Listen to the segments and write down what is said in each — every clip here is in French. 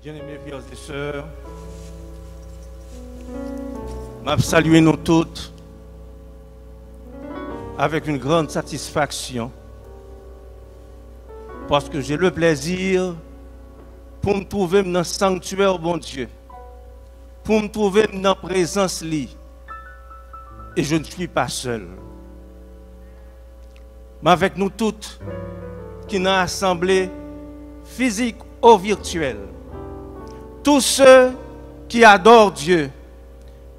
Bien-aimés frères et sœurs, je salue nous toutes avec une grande satisfaction parce que j'ai le plaisir pour me trouver dans le sanctuaire, bon Dieu, pour me trouver dans la présence li. Et je ne suis pas seul. Mais avec nous toutes qui sont assemblés physique ou virtuelle, tous ceux qui adorent Dieu,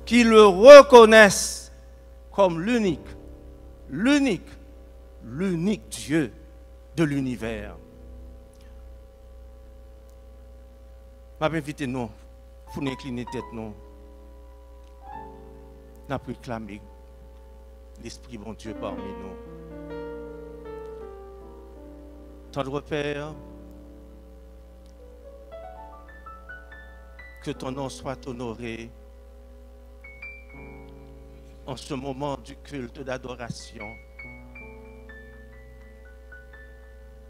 qui le reconnaissent comme l'unique Dieu de l'univers. Je vais inviter nous pour nous incliner tête nous. Nous avons réclamé l'Esprit bon Dieu parmi nous. Tendre Père, que ton nom soit honoré en ce moment du culte d'adoration.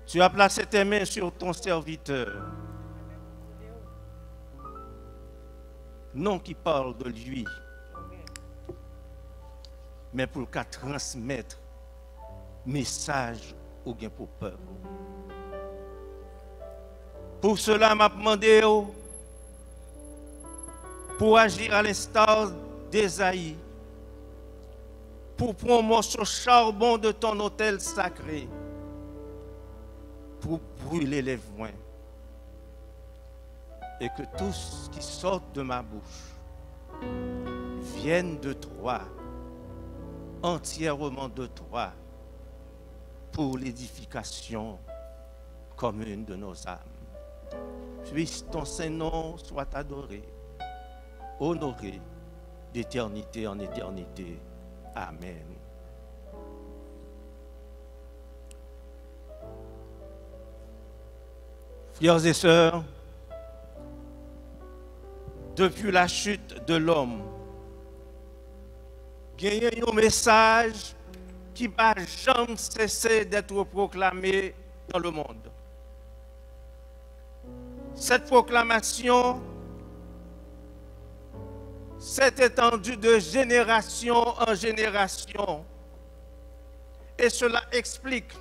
Tu as placé tes mains sur ton serviteur, non qui parle de lui, mais pour qu'à transmettre message au gain pour peuple. Pour cela, m'a demandé pour agir à l'instar d'Ésaïe, pour promouvoir ce charbon de ton autel sacré, pour brûler les voins, et que tout ce qui sort de ma bouche vienne de toi, entièrement de toi, pour l'édification commune de nos âmes. Puisse ton Saint-Nom soit adoré, honoré d'éternité en éternité. Amen. Frères et sœurs, depuis la chute de l'homme, il y a un message qui ne va jamais cesser d'être proclamé dans le monde. Cette proclamation s'est étendue de génération en génération. Et cela explique,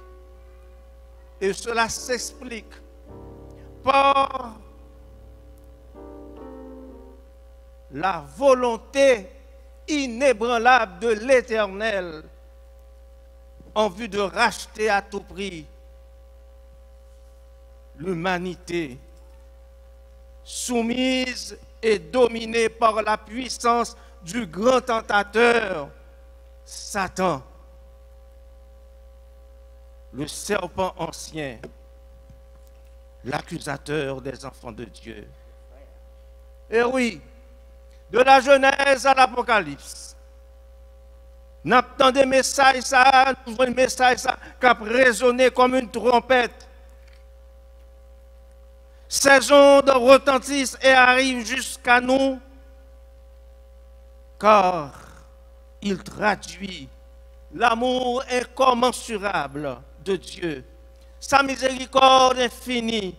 et cela s'explique par la volonté inébranlable de l'Éternel en vue de racheter à tout prix l'humanité soumise et dominée par la puissance du grand tentateur, Satan, le serpent ancien, l'accusateur des enfants de Dieu. Et oui, de la Genèse à l'Apocalypse, nous avons des messages, ça, nous avons des messages qui ont résonné comme une trompette. Ces ondes retentissent et arrivent jusqu'à nous, car il traduit l'amour incommensurable de Dieu, sa miséricorde infinie,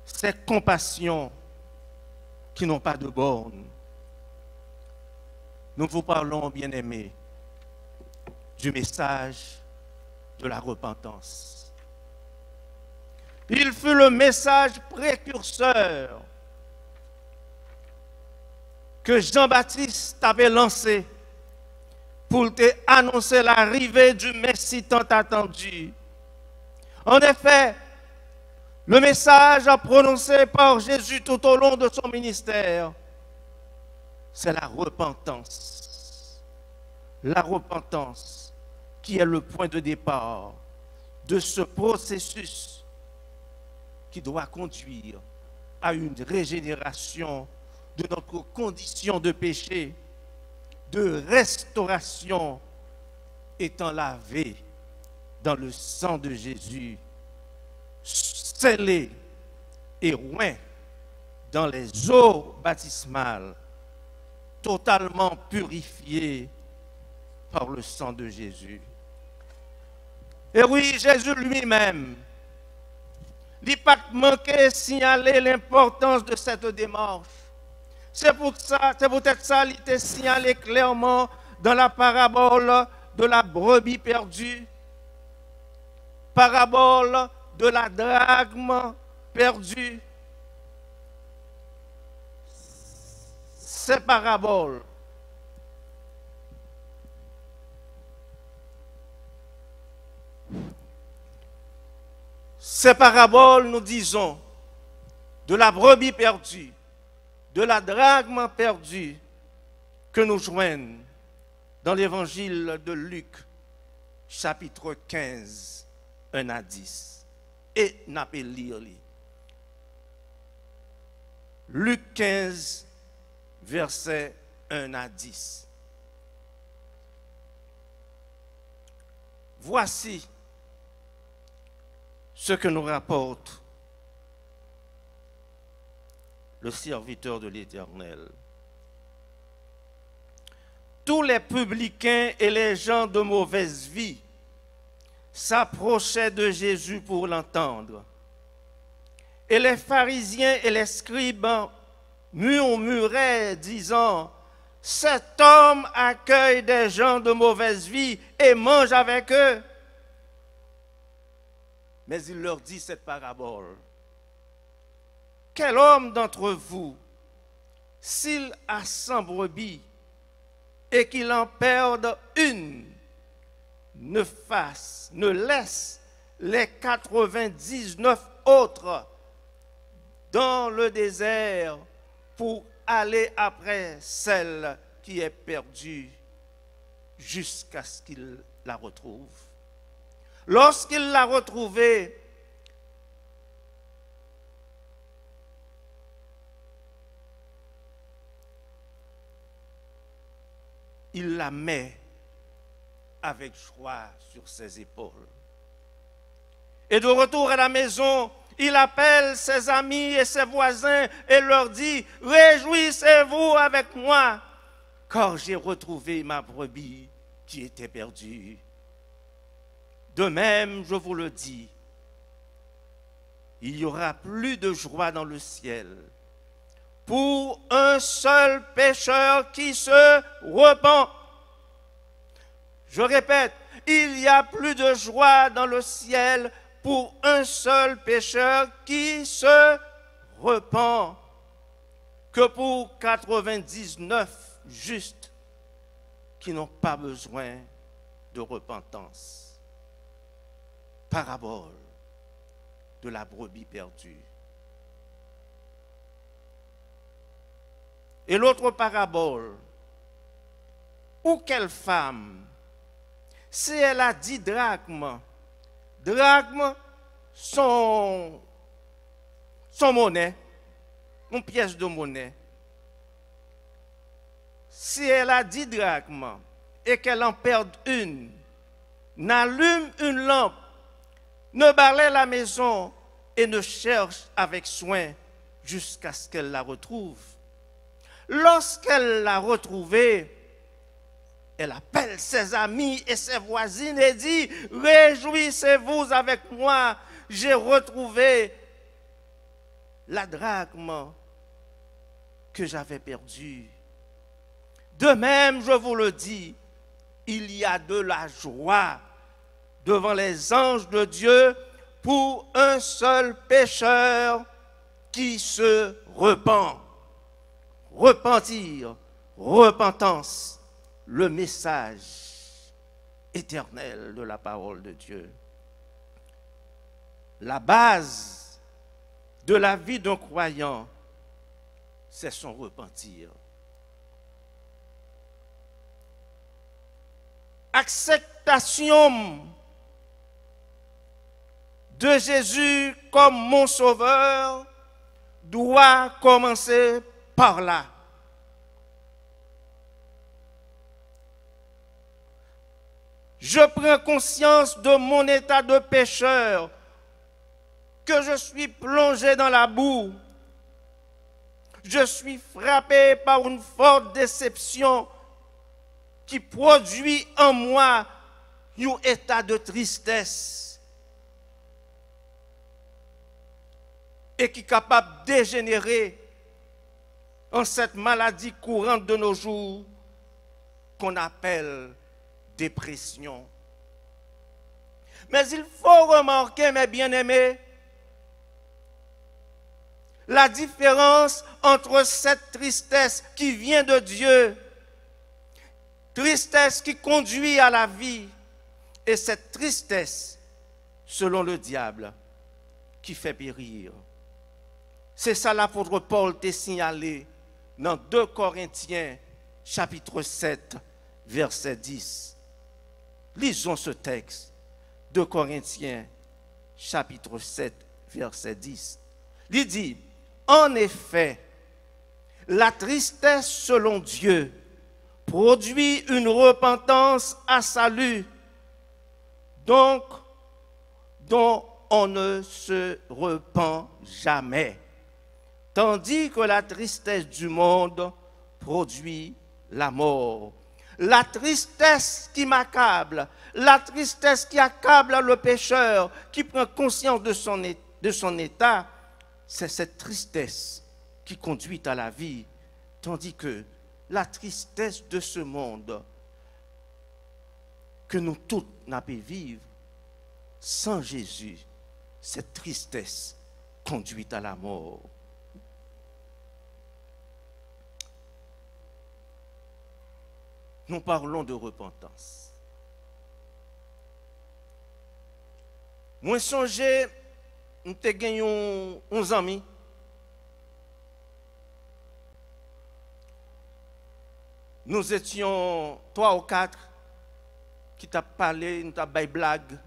ses compassions qui n'ont pas de bornes. Nous vous parlons, bien-aimés, du message de la repentance. Il fut le message précurseur que Jean-Baptiste avait lancé pour te annoncer l'arrivée du Messie tant attendu. En effet, le message prononcé par Jésus tout au long de son ministère, c'est la repentance. La repentance qui est le point de départ de ce processus qui doit conduire à une régénération de notre condition de péché, de restauration étant lavée dans le sang de Jésus, scellé et oint dans les eaux baptismales, totalement purifié par le sang de Jésus. Et oui, Jésus lui-même Il n'a pas manqué de signaler l'importance de cette démarche. C'est peut-être ça, il était signalé clairement dans la parabole de la brebis perdue, parabole de la drachme perdue. Ces paraboles nous disons, de la brebis perdue, de la drachme perdue, que nous joignons dans l'évangile de Luc, chapitre 15, 1 à 10. Et n'a pas lire. Luc 15, versets 1 à 10. Voici ce que nous rapporte le serviteur de l'Éternel. Tous les publicains et les gens de mauvaise vie s'approchaient de Jésus pour l'entendre. Et les pharisiens et les scribes murmuraient, disant, « Cet homme accueille des gens de mauvaise vie et mange avec eux. » Mais il leur dit cette parabole. « Quel homme d'entre vous, s'il a 100 brebis et qu'il en perde une, ne laisse les 99 autres dans le désert pour aller après celle qui est perdue jusqu'à ce qu'il la retrouve. Lorsqu'il l'a retrouvée, il la met avec joie sur ses épaules. Et de retour à la maison, il appelle ses amis et ses voisins et leur dit, « Réjouissez-vous avec moi, car j'ai retrouvé ma brebis qui était perdue. » De même, je vous le dis, il y aura plus de joie dans le ciel pour un seul pécheur qui se repent. Je répète, il y a plus de joie dans le ciel pour un seul pécheur qui se repent que pour 99 justes qui n'ont pas besoin de repentance. Parabole de la brebis perdue. Et l'autre parabole, ou quelle femme, si elle a 10 drachmes, sont monnaie, une pièce de monnaie. Si elle a 10 drachmes et qu'elle en perd une, n'allume une lampe, ne balaie la maison et ne cherche avec soin jusqu'à ce qu'elle la retrouve. Lorsqu'elle l'a retrouvée, elle appelle ses amis et ses voisines et dit, « Réjouissez-vous avec moi, j'ai retrouvé la drachme que j'avais perdue. » De même, je vous le dis, il y a de la joie devant les anges de Dieu pour un seul pécheur qui se repent. Repentir, repentance, le message éternel de la parole de Dieu. La base de la vie d'un croyant, c'est son repentir. Acceptation de Jésus comme mon sauveur doit commencer par là. Je prends conscience de mon état de pécheur, que je suis plongé dans la boue. Je suis frappé par une forte déception qui produit en moi un état de tristesse. et qui est capable de dégénérer en cette maladie courante de nos jours qu'on appelle dépression. Mais il faut remarquer, mes bien-aimés, la différence entre cette tristesse qui vient de Dieu, tristesse qui conduit à la vie, et cette tristesse, selon le diable, qui fait périr. C'est ça l'apôtre Paul t'a signalé dans 2 Corinthiens, chapitre 7, verset 10. Lisons ce texte, 2 Corinthiens, chapitre 7, verset 10. Il dit, en effet, la tristesse selon Dieu produit une repentance à salut, donc dont on ne se repent jamais. Tandis que la tristesse du monde produit la mort. La tristesse qui m'accable, la tristesse qui accable le pécheur, qui prend conscience de son état, c'est cette tristesse qui conduit à la vie. Tandis que la tristesse de ce monde, que nous tous n'avons pas vivre, sans Jésus, cette tristesse conduit à la mort. Nous parlons de repentance. Moi, songez, nous avons gagné 11 amis. Nous étions 3 ou 4 qui t'a parlé, nous t'a fait blague.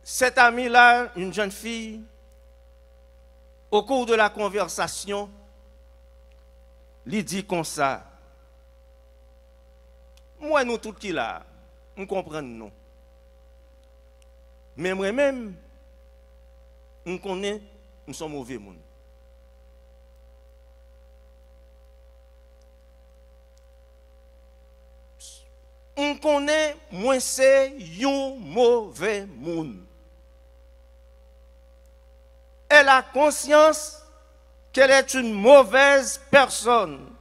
Cette amie-là, une jeune fille, au cours de la conversation, lui dit comme ça, moi nous tout qui là, nous comprenons nous. Mais moi-même, nous connaissons, nous sommes mauvais monde. On connaît, moi c'est un mauvais monde. Elle a conscience qu'elle est une mauvaise personne.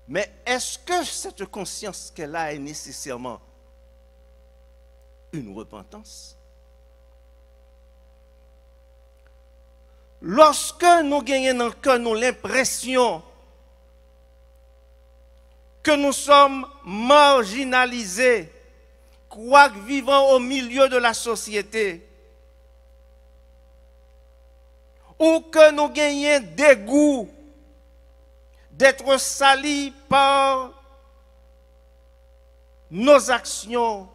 Mais est-ce que cette conscience qu'elle a est nécessairement une repentance? Lorsque nous gagnons dans le cœur nous l'impression que nous sommes marginalisés, quoique vivant au milieu de la société, ou que nous gagnons dégoût d'être salis par nos actions,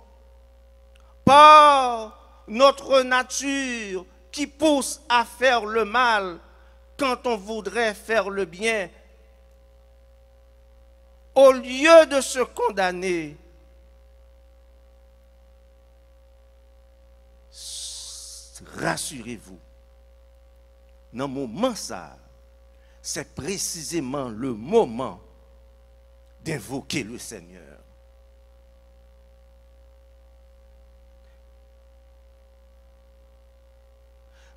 par notre nature qui pousse à faire le mal quand on voudrait faire le bien, au lieu de se condamner, rassurez-vous, dans le moment ça, c'est précisément le moment d'invoquer le Seigneur.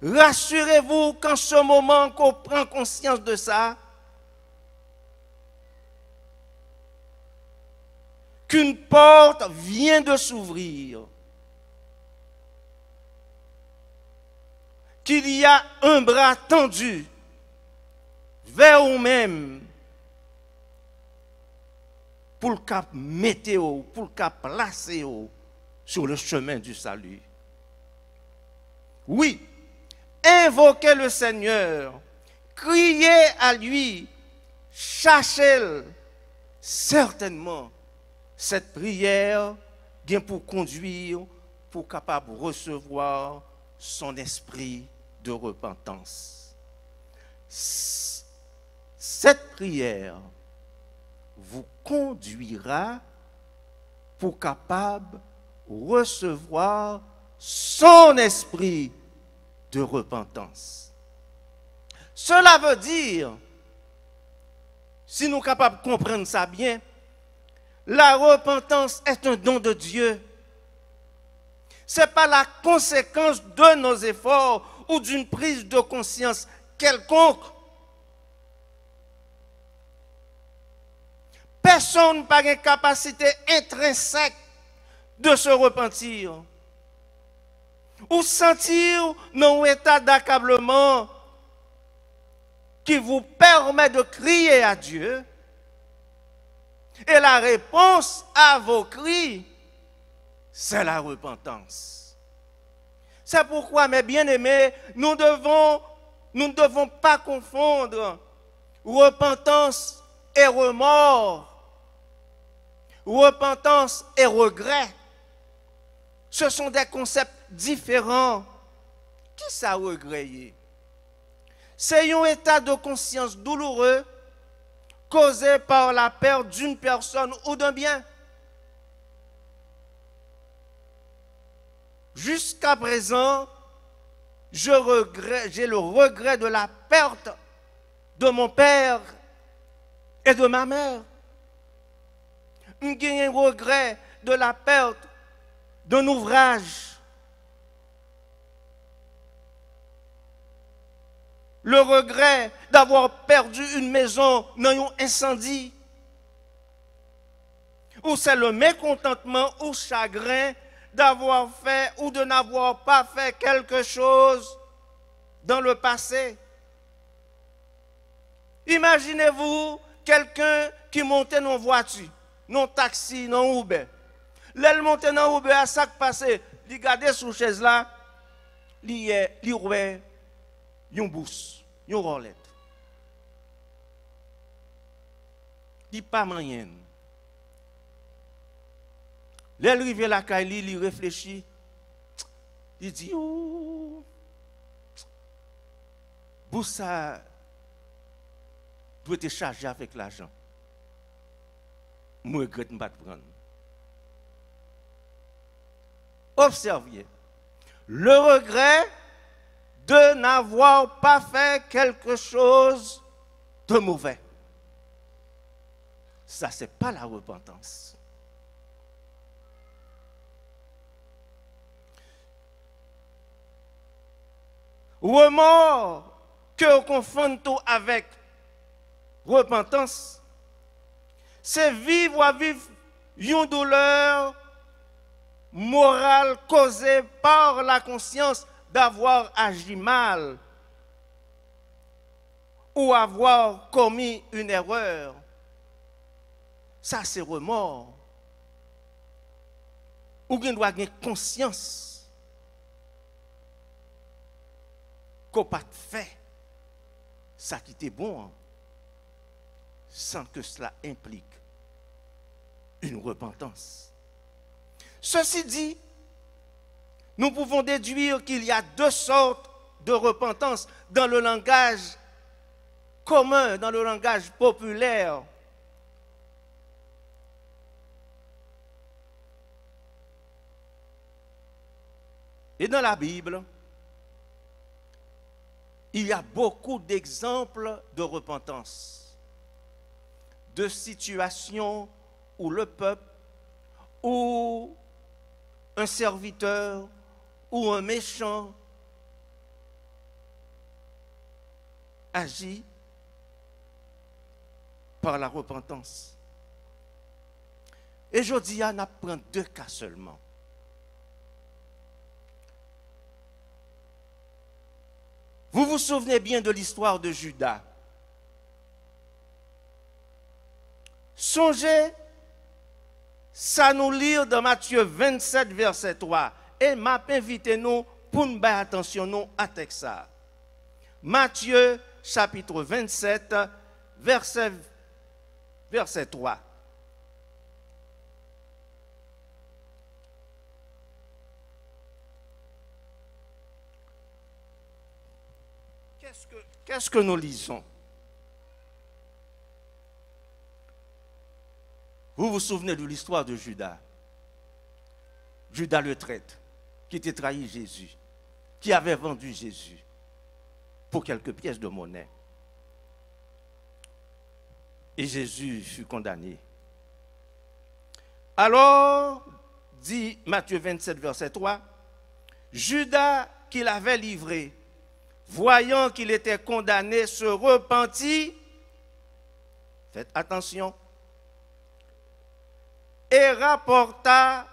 Rassurez-vous qu'en ce moment qu'on prend conscience de ça, qu'une porte vient de s'ouvrir, qu'il y a un bras tendu vers vous-même pour le cap météo, pour le cap placer sur le chemin du salut. Oui, invoquez le Seigneur, criez à lui, cherchez-le. Certainement, cette prière vient pour conduire, pour capable recevoir son esprit de repentance. Cette prière vous conduira pour capable recevoir son esprit de repentance. Cela veut dire, si nous sommes capables de comprendre ça bien, la repentance est un don de Dieu. Ce n'est pas la conséquence de nos efforts ou d'une prise de conscience quelconque. Personne n'a pas une capacité intrinsèque de se repentir ou sentir dans un état d'accablement qui vous permet de crier à Dieu. Et la réponse à vos cris, c'est la repentance. C'est pourquoi, mes bien-aimés, nous ne devons pas confondre repentance et remords, repentance et regret. Ce sont des concepts différents. Qui ça regretter? C'est un état de conscience douloureux causé par la perte d'une personne ou d'un bien. Jusqu'à présent, j'ai le regret de la perte de mon père et de ma mère. J'ai un regret de la perte d'un ouvrage. Le regret d'avoir perdu une maison dans un incendie. Ou c'est le mécontentement ou chagrin d'avoir fait ou de n'avoir pas fait quelque chose dans le passé. Imaginez-vous quelqu'un qui montait dans une voiture, dans un taxi, dans un Uber. L'elle montait dans Uber à ça qui passait, il regardait sous chaise là, il roulait une bourse, une roulette. Il pas moyen. L'elle arrive à la caille, il réfléchit. Il dit, oh, bourse ça doit être chargé avec l'argent. Je regrette de ne pas prendre. Observez. Le regret de n'avoir pas fait quelque chose de mauvais. Ça, ce n'est pas la repentance. Remords que on confond tout avec repentance, c'est vivre une douleur morale causée par la conscience d'avoir agi mal ou avoir commis une erreur. Ça, c'est remords. Ou qu'on doit avoir conscience qu'on n'a pas fait ça qui était bon, sans que cela implique une repentance. Ceci dit, nous pouvons déduire qu'il y a deux sortes de repentance dans le langage commun, dans le langage populaire. Et dans la Bible, il y a beaucoup d'exemples de repentance, de situations où le peuple, ou un serviteur, ou un méchant agit par la repentance. Et je dis, on apprend deux cas seulement. Vous vous souvenez bien de l'histoire de Judas. Songez, ça nous lire dans Matthieu 27, verset 3. Et m'a invité nous pour nous faire attention nous à texte ça. Matthieu chapitre 27, verset 3. Qu'est-ce que nous lisons? Vous vous souvenez de l'histoire de Judas? Judas le traître, qui était trahi Jésus, qui avait vendu Jésus pour quelques pièces de monnaie. Et Jésus fut condamné. Alors, dit Matthieu 27, verset 3, Judas qui l'avait livré, voyant qu'il était condamné, se repentit, faites attention, et rapporta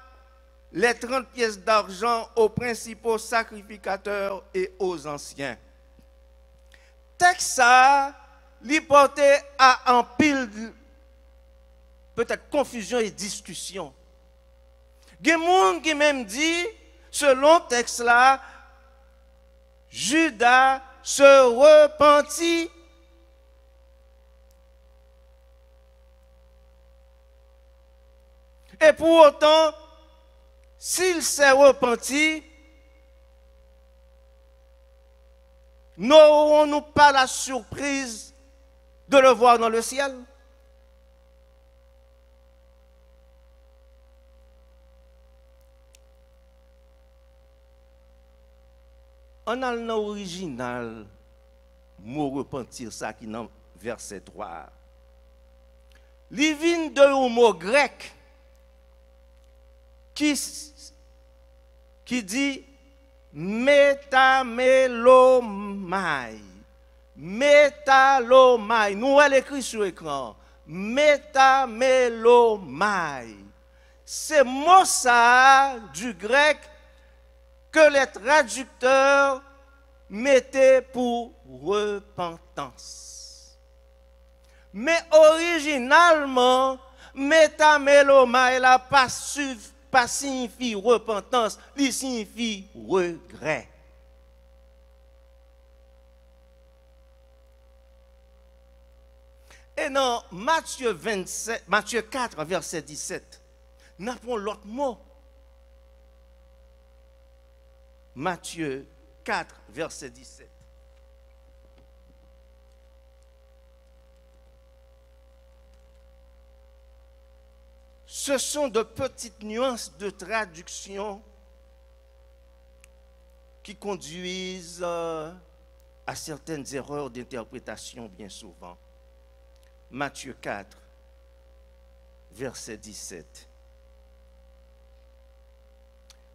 les 30 pièces d'argent aux principaux sacrificateurs et aux anciens. Texte ça, lui portait à un pile, peut-être confusion et discussion. Il y a des gens qui même dit, selon texte là, Judas se repentit. Et pour autant, s'il s'est repenti, n'aurons-nous pas la surprise de le voir dans le ciel? En allant original, mot repentir, ça qui est dans verset 3. Il vient de un mot grec qui dit métamelomai. Métalomai. Nous allons écrire sur l'écran. Métamelomai. C'est mot ça du grec que les traducteurs mettaient pour repentance. Mais originalement, métamelomai n'a pas signifie repentance, il signifie regret. Et dans Matthieu 4, verset 17, nous avons l'autre mot. Matthieu 4, verset 17. Ce sont de petites nuances de traduction qui conduisent à certaines erreurs d'interprétation bien souvent. Matthieu 4, verset 17.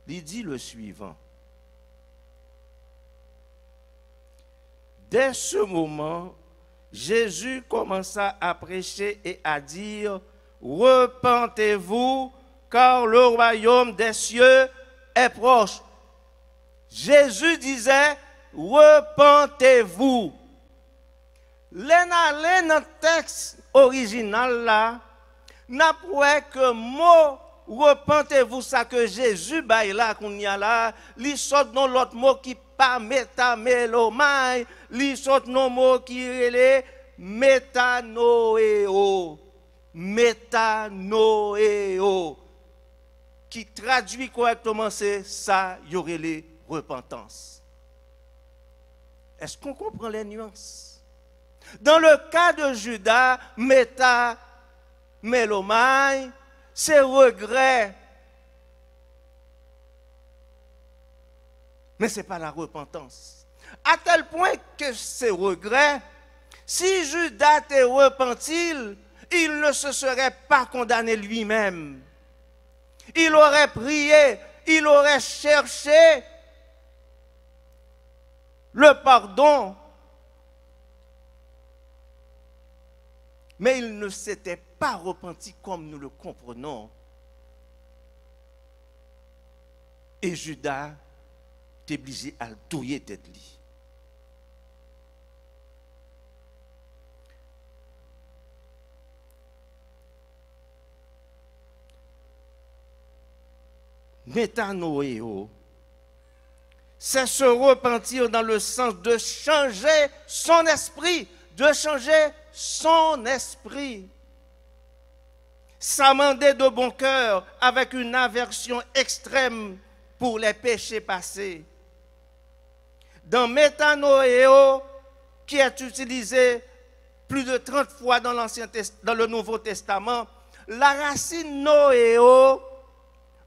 Il dit le suivant. Dès ce moment, Jésus commença à prêcher et à dire, repentez-vous, car le royaume des cieux est proche. Jésus disait, repentez-vous. Dans le texte original là, n'a pas que mot repentez-vous, ça que Jésus baille là, qu'on y a là, il sort dans l'autre mot qui pas métamelomai, il sort dans mot qui est métanoéo. Métanoéo, qui traduit correctement, c'est ça, y aurait les repentance. Est-ce qu'on comprend les nuances? Dans le cas de Judas, métamelomai, c'est regret. Mais ce n'est pas la repentance. À tel point que c'est regret, si Judas était repenti, il ne se serait pas condamné lui-même. Il aurait prié, il aurait cherché le pardon. Mais il ne s'était pas repenti comme nous le comprenons. Et Judas est obligé à le douiller tête li. Métanoéo, c'est se repentir dans le sens de changer son esprit, de changer son esprit. S'amender de bon cœur avec une aversion extrême pour les péchés passés. Dans métanoéo, qui est utilisé plus de 30 fois dans le Nouveau Testament, la racine noéo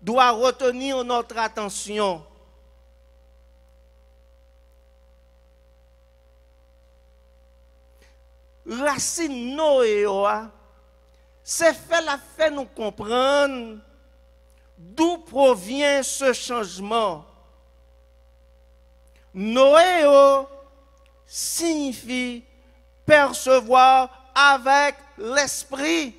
doit retenir notre attention. Racine noéo, c'est fait nous comprendre d'où provient ce changement? Noéo signifie percevoir avec l'esprit.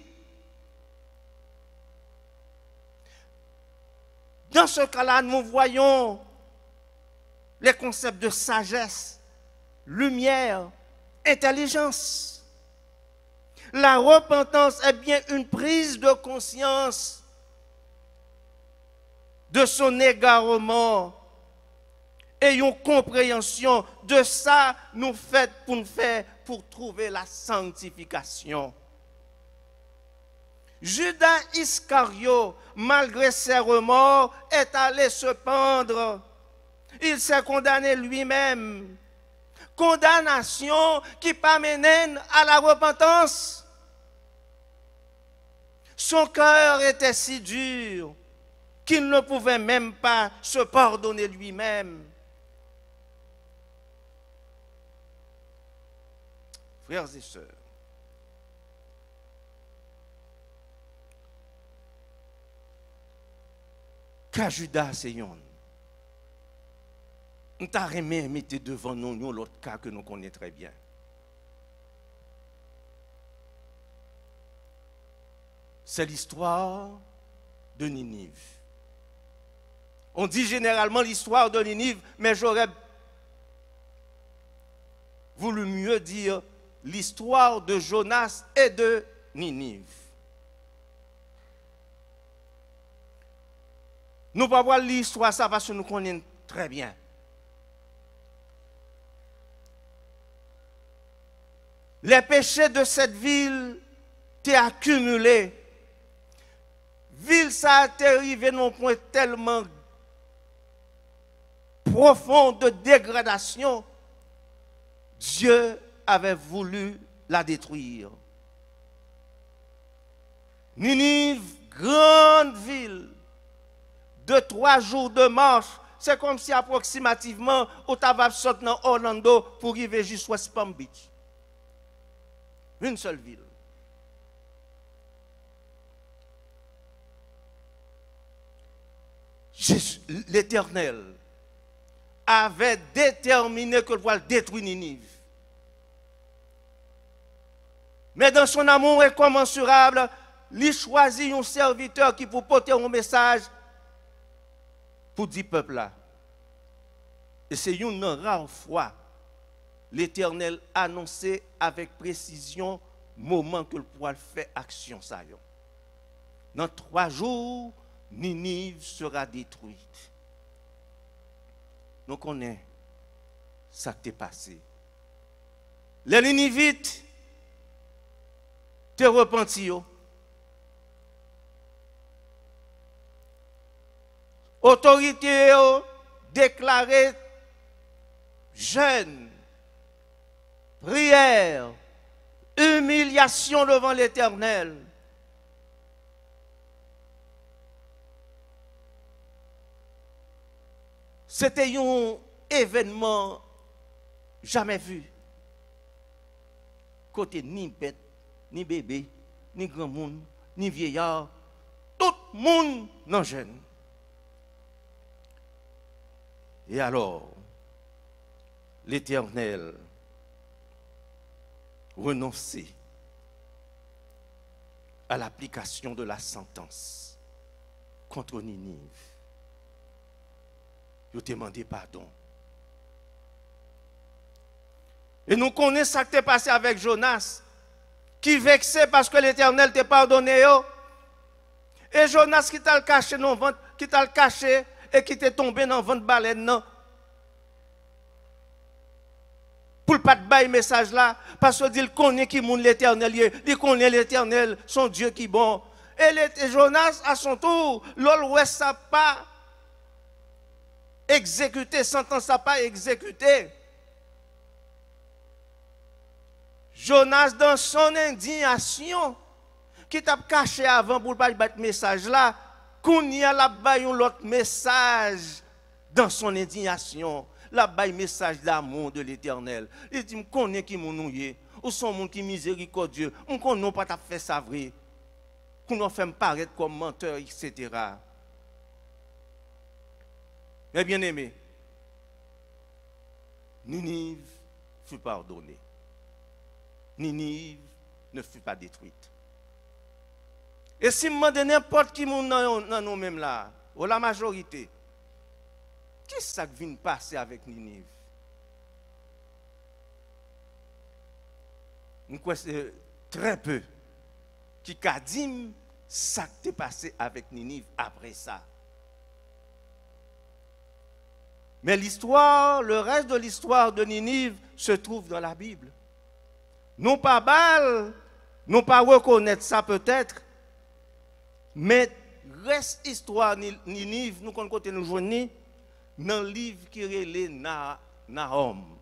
Dans ce cas-là, nous voyons les concepts de sagesse, lumière, intelligence. La repentance est bien une prise de conscience de son égarement et une compréhension de ça nous fait pour trouver la sanctification. Judas Iscario, malgré ses remords, est allé se pendre. Il s'est condamné lui-même. Condamnation qui pas mène à la repentance. Son cœur était si dur qu'il ne pouvait même pas se pardonner lui-même. Frères et sœurs, qu'à Judas c'est yon. Nous t'avons mis devant nous l'autre cas que nous connaissons très bien. C'est l'histoire de Ninive. On dit généralement l'histoire de Ninive, mais j'aurais voulu mieux dire l'histoire de Jonas et de Ninive. Nous ne pouvons pas voir l'histoire ça parce que nous connaissons très bien. Les péchés de cette ville étaient accumulés. Ville ça a arrivé à un point tellement profond de dégradation. Dieu avait voulu la détruire. Ninive, grande ville, de 3 jours de marche, c'est comme si approximativement, on t'avait sauté dans Orlando pour arriver jusqu'à West Palm Beach. Une seule ville. L'Éternel avait déterminé que le voile détruit Ninive. Mais dans son amour incommensurable, il choisit un serviteur qui pour porter un message pour 10 peuples là. Et c'est une rare fois l'Éternel annoncé avec précision moment que le poil fait action ça. Dans 3 jours, Ninive sera détruite. Nous connaissons ça qui est passé. Les Ninivites te repentis. Autorité déclarée jeûne, prière, humiliation devant l'Éternel. C'était un événement jamais vu. Côté ni bête, ni bébé, ni grand monde, ni vieillard, tout le monde non jeune. Et alors, l'Éternel renonçait à l'application de la sentence contre Ninive. Il a demandé pardon. Et nous connaissons ce qui est passé avec Jonas, qui vexait parce que l'Éternel t'a pardonné. Et Jonas qui t'a caché dans le ventre, qui t'a caché et qui t'est tombé dans le ventre de baleine. Non. Pour ne pas te bailler message là, parce qu'il connaît qui est l'Éternel, il connaît l'Éternel, son Dieu qui est bon. Et Jonas, à son tour, l'ouest ça pas exécuté, sentence ça pas exécuté. Jonas, dans son indignation, qui t'a caché avant pour ne pas battre message là, qu'on y a la baille l'autre message dans son indignation. La baille message d'amour de l'Éternel. Il dit, je connais qui mon ou son monde qui miséricordieux, on ne pas fait ça vrai, qu'on nous fait paraître comme menteur, etc. Mes bien-aimés, Ninive fut pardonnée. Ninive ne fut pas détruite. Et si je me demande n'importe qui dans nous-mêmes là, ou la majorité, qu'est-ce qui vient passer avec Ninive? Nous connaissons très peu qui a dit ça qui est passé avec Ninive après ça. Mais l'histoire, le reste de l'histoire de Ninive se trouve dans la Bible. Non pas mal, non pas reconnaître ça peut-être, mais reste histoire Ninive, nous qu'on côté nous joindre dans le livre qui est Nahum.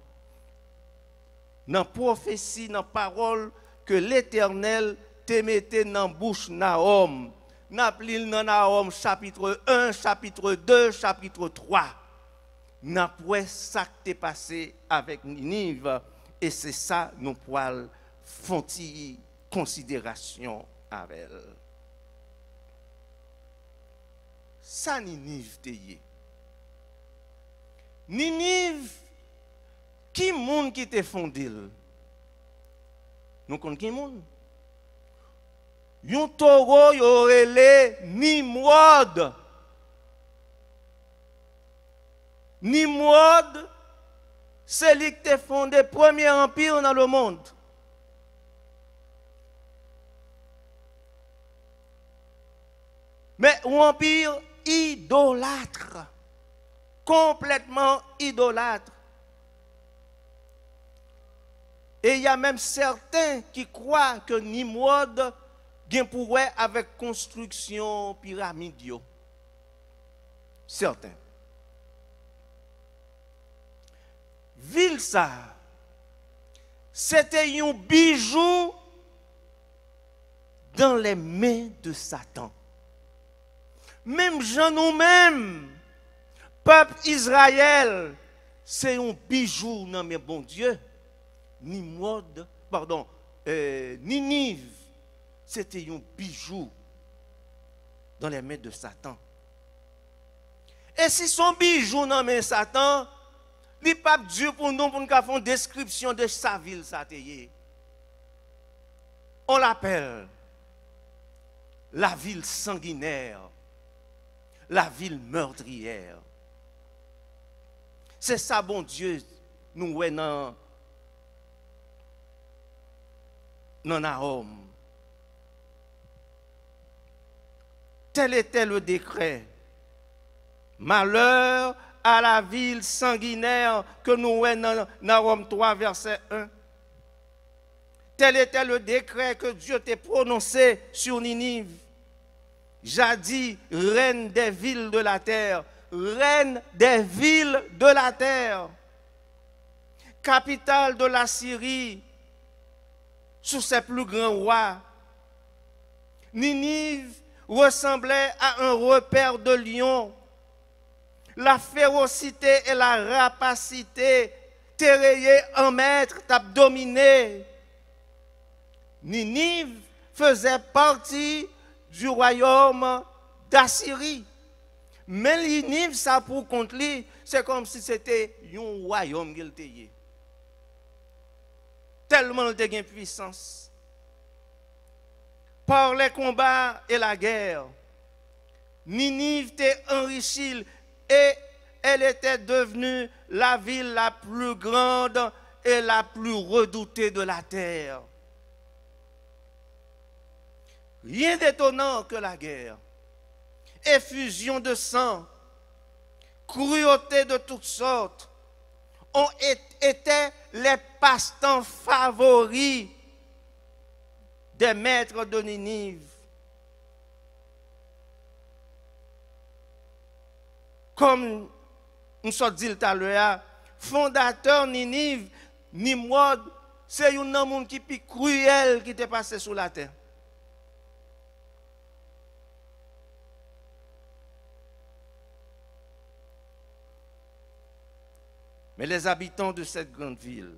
Dans la prophétie, dans la parole que l'Éternel te mettait dans la bouche Nahum. N'appelons dans Nahum chapitre 1, chapitre 2, chapitre 3. N'a pas ça qui est passé avec Ninive et c'est ça nous pouvons faire considération avec elle. Ça Ninive t'ayé. Ninive qui monde qui te fondé? Nous connaissons qui monde? Yon taureau y'aurait les Nimrod. Nimrod, c'est lui qui a fondé le premier empire dans le monde. Mais un empire idolâtre, complètement idolâtre. Et il y a même certains qui croient que Nimrod vient pourrait avec construction pyramide. Certains. Ville ça, c'était un bijou dans les mains de Satan. Même Jean nous-mêmes, peuple Israël, c'est un bijou dans mes bons dieux. Ninive, c'était un bijou dans les mains de Satan. Et si son bijou dans les mains de Satan, il n'est pas Dieu pour nous faire une description de sa ville. On l'appelle la ville sanguinaire, la ville meurtrière. C'est ça, bon Dieu, nous voyons dans Nahum. Tel était le décret. Malheur à la ville sanguinaire que nous voyons dans Nahum 3, verset 1. Tel était le décret que Dieu t'a prononcé sur Ninive. Jadis, reine des villes de la terre, reine des villes de la terre, capitale de la Syrie, sous ses plus grands rois. Ninive ressemblait à un repère de lion. La férocité et la rapacité t'érayées en maître, t'a dominé. Ninive faisait partie du royaume d'Assyrie. Mais Ninive, ça pour contre lui, c'est comme si c'était un royaume qu'il était. Tellement il était puissance. Par les combats et la guerre, Ninive était enrichie et elle était devenue la ville la plus grande et la plus redoutée de la terre. Rien d'étonnant que la guerre, effusion de sang, cruauté de toutes sortes, ont été les passe-temps favoris des maîtres de Ninive. Comme nous sommes dit tout à l'heure, fondateur Ninive, Nimrod, c'est un homme qui est plus cruel qui est passé sur la terre. Mais les habitants de cette grande ville,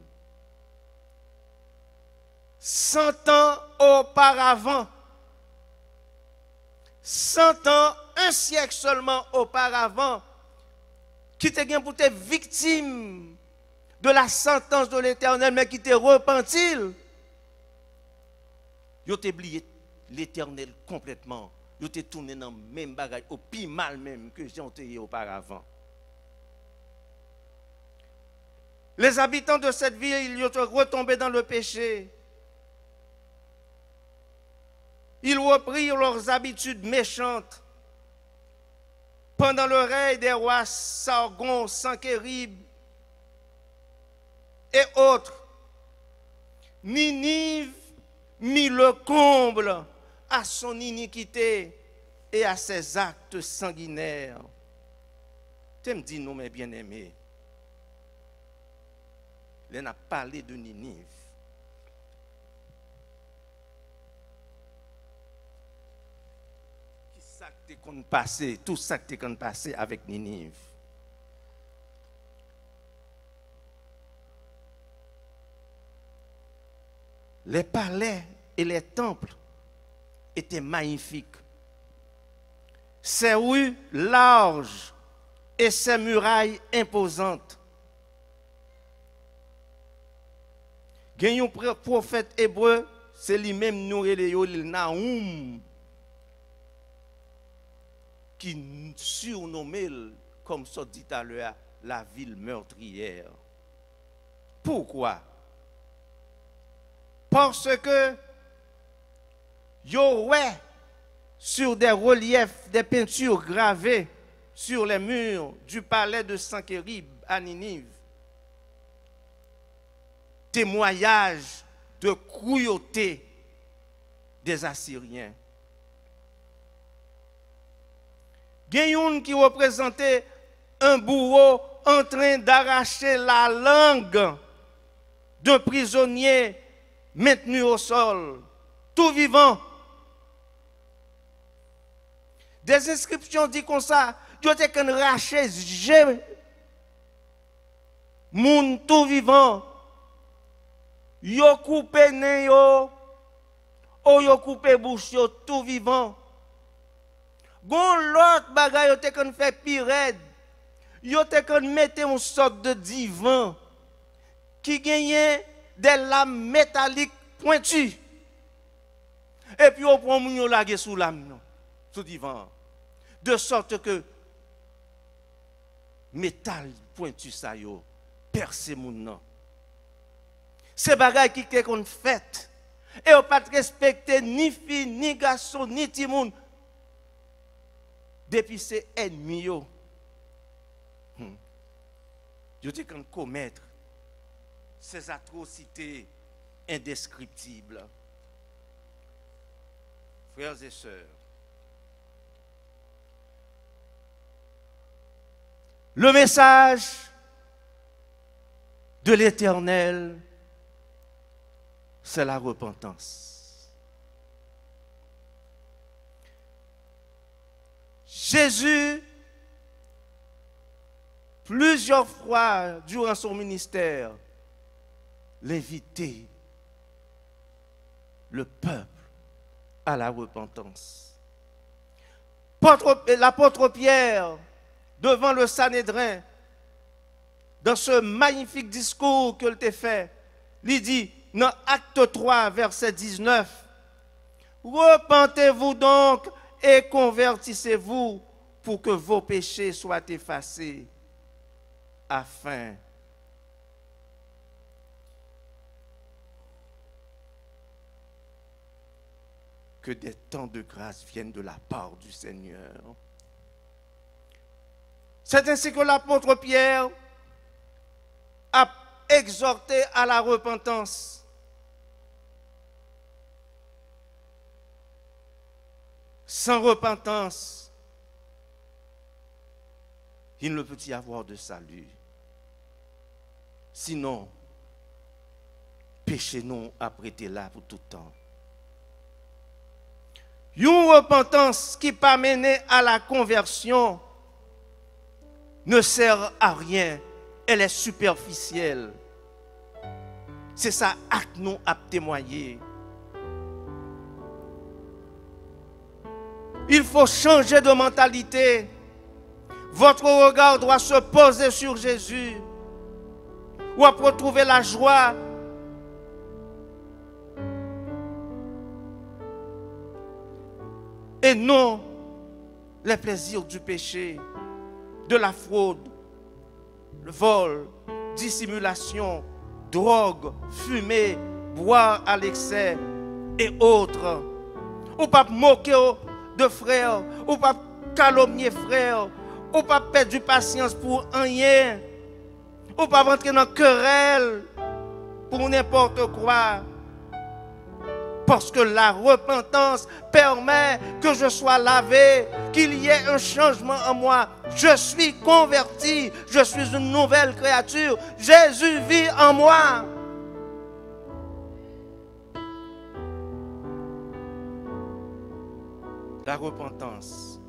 100 ans auparavant, 100 ans, un siècle seulement auparavant, qui te gagne pour être victime de la sentence de l'Éternel, mais qui te repenti, yo te oublié l'Éternel complètement. Yo te tourné dans le même bagage, au pire mal même que j'ai entendu auparavant. Les habitants de cette ville, ils sont retombés dans le péché. Ils reprirent leurs habitudes méchantes. Pendant le règne des rois Sargon, Sanchérib et autres, Ninive mit le comble à son iniquité et à ses actes sanguinaires. Tu me dis, nous, mes bien-aimés, on a parlé de Ninive. Tout ça qui est passé avec Ninive. Les palais et les temples étaient magnifiques. Ses rues larges et ses murailles imposantes. Il y a un prophète hébreu, c'est lui-même Naoum, qui surnommait, comme ça dit à l'heure, la ville meurtrière. Pourquoi? Parce que yo ouais sur des reliefs, des peintures gravées sur les murs du palais de Sanchérib à Ninive, témoignage de cruauté des Assyriens. Gayoun qui représentait un bourreau en train d'arracher la langue d'un prisonnier maintenu au sol, tout vivant. Des inscriptions disent comme ça, Dieu te qu'un raché, moun tout vivant, yo coupé nez yo, yo coupé bouche yo, tout vivant. Gon l'autre bagay yo te kon fait pire raide. Yo te kon mette une sorte de divan qui gagnait des lames métalliques pointues. Et puis on prend moun yo lage sous lame sous divan. De sorte que métal pointu ça yo percé moun nan. C'est bagay qui te kon fait. Et on pas respecter ni fille, ni garçon, ni ti moun. Depuis ses ennemis, je dis qu'on commettre ces atrocités indescriptibles. Frères et sœurs, le message de l'Éternel, c'est la repentance. Jésus, plusieurs fois durant son ministère, l'invitait le peuple à la repentance. L'apôtre Pierre, devant le Sanhédrin, dans ce magnifique discours qu'il t'a fait, il dit, dans Acte 3, verset 19, « Repentez-vous donc et convertissez-vous pour que vos péchés soient effacés, afin que des temps de grâce viennent de la part du Seigneur. » C'est ainsi que l'apôtre Pierre a exhorté à la repentance. Sans repentance, il ne peut y avoir de salut. Sinon, péché non a prêté là pour tout temps. Une repentance qui pas mené à la conversion ne sert à rien. Elle est superficielle. C'est ça acte non à témoigner. Il faut changer de mentalité. votre regard doit se poser sur Jésus. Ou à retrouver la joie. Et non les plaisirs du péché, de la fraude, le vol, dissimulation, drogue, fumer, boire à l'excès et autres. Ou pas moquer de frères, ou pas calomnier frères, ou pas perdre du patience pour rien, ou pas rentrer dans querelle pour n'importe quoi. Parce que la repentance permet que je sois lavé, qu'il y ait un changement en moi. Je suis converti, je suis une nouvelle créature. Jésus vit en moi. La repentance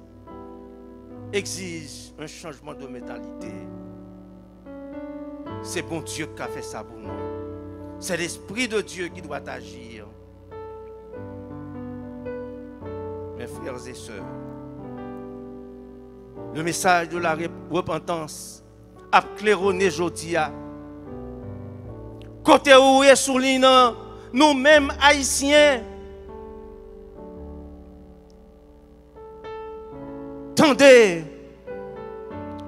exige un changement de mentalité. C'est bon Dieu qui a fait ça pour nous. C'est l'Esprit de Dieu qui doit agir. Mes frères et sœurs, le message de la repentance a claironné aujourd'hui. Côté où est soulignant, nous-mêmes haïtiens, tendez,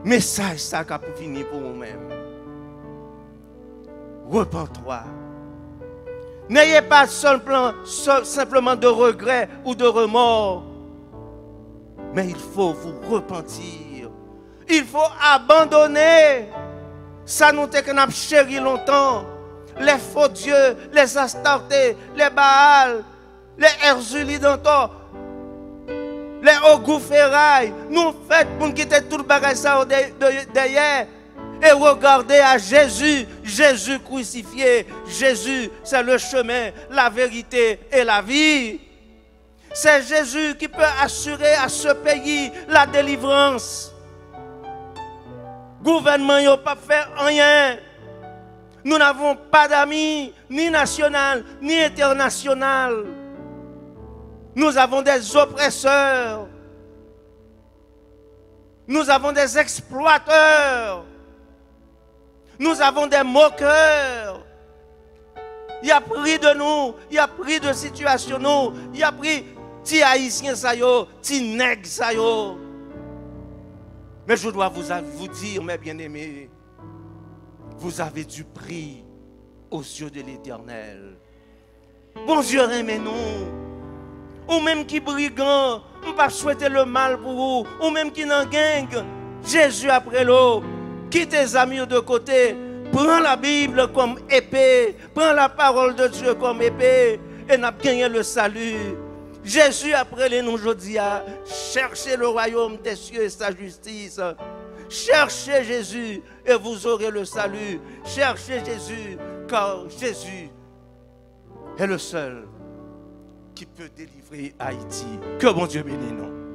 message ça qui a fini pour nous-mêmes. Repens-toi. N'ayez pas simplement de regrets ou de remords. Mais il faut vous repentir. Il faut abandonner. Ça nous a qu'on a chéri longtemps. Les faux dieux, les Astartés, les Baals, les Herzuli-Dantor, les Ogou-Ferraille. Nous faites pour quitter tout le bagage ça derrière. Et regardez à Jésus, Jésus crucifié. Jésus, c'est le chemin, la vérité et la vie. C'est Jésus qui peut assurer à ce pays la délivrance. Gouvernement n'a pas fait rien. Nous n'avons pas d'amis, ni national, ni international. Nous avons des oppresseurs. Nous avons des exploiteurs. Nous avons des moqueurs. Il a pris de nous, il a pris de situation nous, il a pris ti haïtien sa yo, ti nèg sa yo. Mais je dois vous dire, mes bien-aimés, vous avez du prix aux yeux de l'Éternel. Bon Dieu, aimez-nous. Ou même qui brigand, on ne pas souhaiter le mal pour vous. Ou même qui n'en gang, Jésus après l'eau. Quitte tes amis de côté, prends la Bible comme épée, prends la parole de Dieu comme épée, et n'a gagné le salut. Jésus après les nous aujourd'hui, cherchez le royaume des cieux et sa justice. Cherchez Jésus et vous aurez le salut. Cherchez Jésus, car Jésus est le seul qui peut délivrer Haïti. Que bon Dieu bénisse nous.